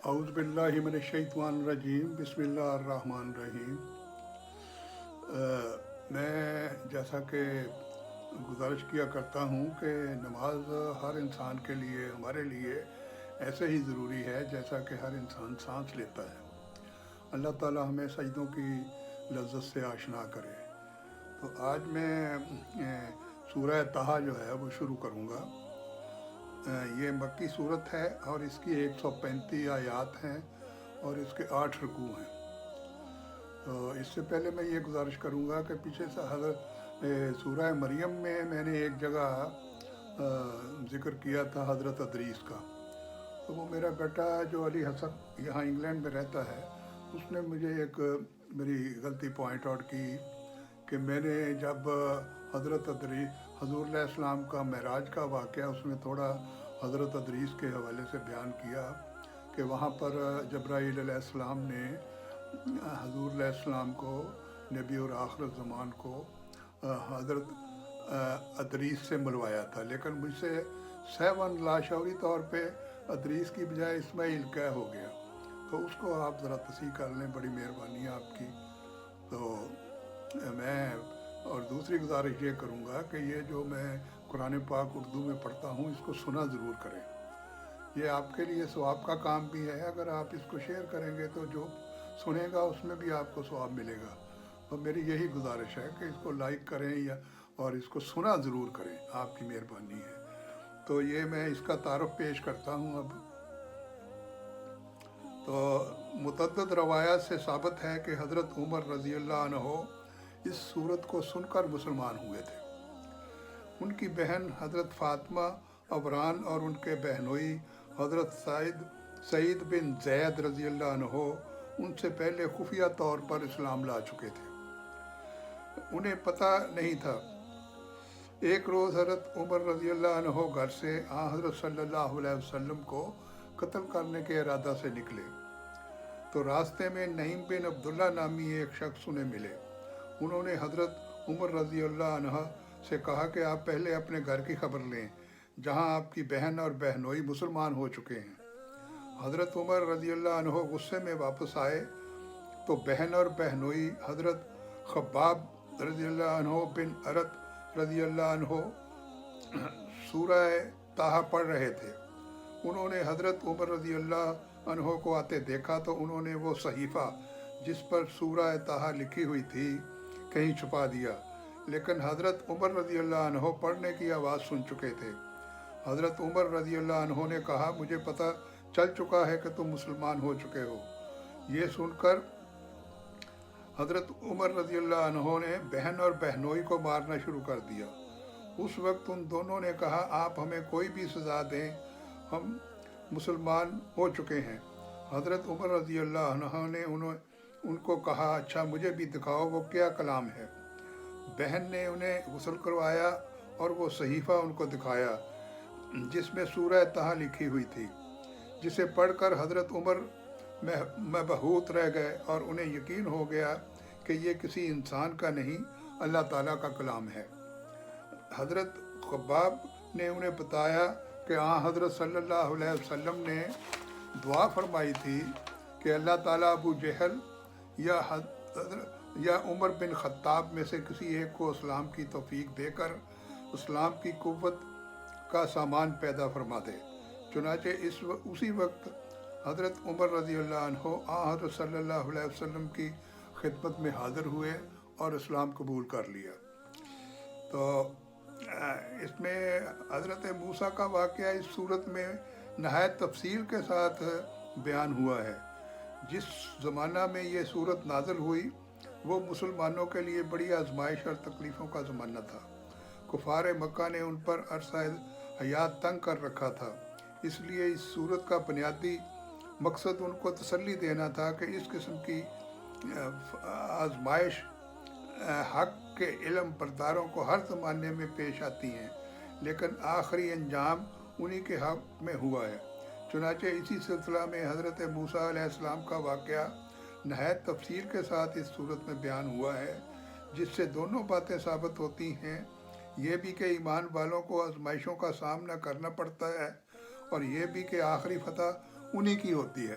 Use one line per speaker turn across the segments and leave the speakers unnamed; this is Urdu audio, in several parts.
اعوذ باللہ من الشیطان الرجیم بسم اللہ الرحمن الرحیم۔ میں جیسا کہ گزارش کیا کرتا ہوں کہ نماز ہر انسان کے لیے ہمارے لیے ایسے ہی ضروری ہے جیسا کہ ہر انسان سانس لیتا ہے۔ اللہ تعالیٰ ہمیں سجدوں کی لذت سے آشنا کرے۔ تو آج میں سورہ طٰہٰ جو ہے وہ شروع کروں گا۔ یہ مکی صورت ہے اور اس کی 135 آیات ہیں اور اس کے 8 رکوع ہیں۔ تو اس سے پہلے میں یہ گزارش کروں گا کہ پیچھے سے حضرت سورہ مریم میں نے ایک جگہ ذکر کیا تھا حضرت ادریس کا۔ تو وہ میرا بیٹا جو علی حسن یہاں انگلینڈ میں رہتا ہے، اس نے مجھے ایک میری غلطی پوائنٹ آؤٹ کی کہ میں نے جب حضور علیہ السلام کا معراج کا واقعہ اس میں تھوڑا حضرت ادریس کے حوالے سے بیان کیا کہ وہاں پر جبرائیل علیہ السلام نے حضور علیہ السلام کو، نبی اور آخر الزمان کو، حضرت ادریس سے ملوایا تھا، لیکن مجھ سے سیون لاشعوری طور پہ ادریس کی بجائے اسماعیل کہہ ہو گیا۔ تو اس کو آپ ذرا تصحیح کر لیں، بڑی مہربانی ہے آپ کی۔ تو میں اور دوسری گزارش یہ کروں گا کہ یہ جو میں قرآن پاک اردو میں پڑھتا ہوں اس کو سنا ضرور کریں۔ یہ آپ کے لیے ثواب کا کام بھی ہے، اگر آپ اس کو شیئر کریں گے تو جو سنے گا اس میں بھی آپ کو ثواب ملے گا۔ تو میری یہی گزارش ہے کہ اس کو لائک کریں اور اس کو سنا ضرور کریں، آپ کی مہربانی ہے۔ تو یہ میں اس کا تعارف پیش کرتا ہوں اب۔ تو متعدد روایات سے ثابت ہے کہ حضرت عمر رضی اللہ عنہ اس صورت کو سن کر مسلمان ہوئے تھے۔ ان کی بہن حضرت فاطمہ عوران اور ان کے بہنوئی حضرت سعید بن زید رضی اللہ عنہ ان سے پہلے خفیہ طور پر اسلام لا چکے تھے۔ انہیں پتہ نہیں تھا۔ ایک روز حضرت عمر رضی اللہ عنہ گھر سے حضرت صلی اللہ علیہ وسلم کو قتل کرنے کے ارادہ سے نکلے تو راستے میں نعیم بن عبداللہ نامی ایک شخص انہیں ملے۔ انہوں نے حضرت عمر رضی اللہ عنہ سے کہا کہ آپ پہلے اپنے گھر کی خبر لیں جہاں آپ کی بہن اور بہنوئی مسلمان ہو چکے ہیں۔ حضرت عمر رضی اللہ عنہ غصے میں واپس آئے تو بہن اور بہنوئی حضرت خباب رضی اللہ عنہ بن ارت رضی اللہ عنہ سورہ طٰہٰ پڑھ رہے تھے۔ انہوں نے حضرت عمر رضی اللہ عنہ کو آتے دیکھا تو انہوں نے وہ صحیفہ جس پر سورہ طٰہٰ لکھی ہوئی تھی کہیں چھپا دیا، لیکن حضرت عمر رضی اللہ عنہ پڑھنے کی آواز سن چکے تھے۔ حضرت عمر رضی اللہ عنہ نے کہا، مجھے پتہ چل چکا ہے کہ تم مسلمان ہو چکے ہو۔ یہ سن کر حضرت عمر رضی اللہ عنہ نے بہن اور بہنوئی کو مارنا شروع کر دیا۔ اس وقت ان دونوں نے کہا، آپ ہمیں کوئی بھی سزا دیں، ہم مسلمان ہو چکے ہیں۔ حضرت عمر رضی اللہ عنہ نے ان کو کہا، اچھا مجھے بھی دکھاؤ وہ کیا کلام ہے۔ بہن نے انہیں غسل کروایا اور وہ صحیفہ ان کو دکھایا جس میں سورہ طٰہٰ لکھی ہوئی تھی، جسے پڑھ کر حضرت عمر مبہوت رہ گئے اور انہیں یقین ہو گیا کہ یہ کسی انسان کا نہیں، اللہ تعالیٰ کا کلام ہے۔ حضرت خباب نے انہیں بتایا کہ حضرت صلی اللہ علیہ وسلم نے دعا فرمائی تھی کہ اللہ تعالیٰ ابو جہل یا عمر بن خطاب میں سے کسی ایک کو اسلام کی توفیق دے کر اسلام کی قوت کا سامان پیدا فرما دے۔ چنانچہ اسی وقت حضرت عمر رضی اللہ عنہ حضرت صلی اللہ علیہ وسلم کی خدمت میں حاضر ہوئے اور اسلام قبول کر لیا۔ تو اس میں حضرت موسیٰ کا واقعہ اس صورت میں نہایت تفصیل کے ساتھ بیان ہوا ہے۔ جس زمانہ میں یہ صورت نازل ہوئی وہ مسلمانوں کے لیے بڑی آزمائش اور تکلیفوں کا زمانہ تھا۔ کفار مکہ نے ان پر عرصہ حیات تنگ کر رکھا تھا، اس لیے اس صورت کا بنیادی مقصد ان کو تسلی دینا تھا کہ اس قسم کی آزمائش حق کے علم برداروں کو ہر زمانے میں پیش آتی ہیں، لیکن آخری انجام انہی کے حق میں ہوا ہے۔ چنانچہ اسی سلسلہ میں حضرت موسیٰ علیہ السلام کا واقعہ نہایت تفصیل کے ساتھ اس صورت میں بیان ہوا ہے، جس سے دونوں باتیں ثابت ہوتی ہیں، یہ بھی کہ ایمان والوں کو آزمائشوں کا سامنا کرنا پڑتا ہے اور یہ بھی کہ آخری فتح انہی کی ہوتی ہے۔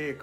1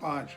5,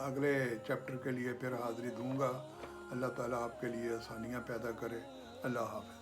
اگلے چیپٹر کے لیے پھر حاضری دوں گا۔ اللہ تعالیٰ آپ کے لیے آسانیاں پیدا کرے۔ اللہ حافظ۔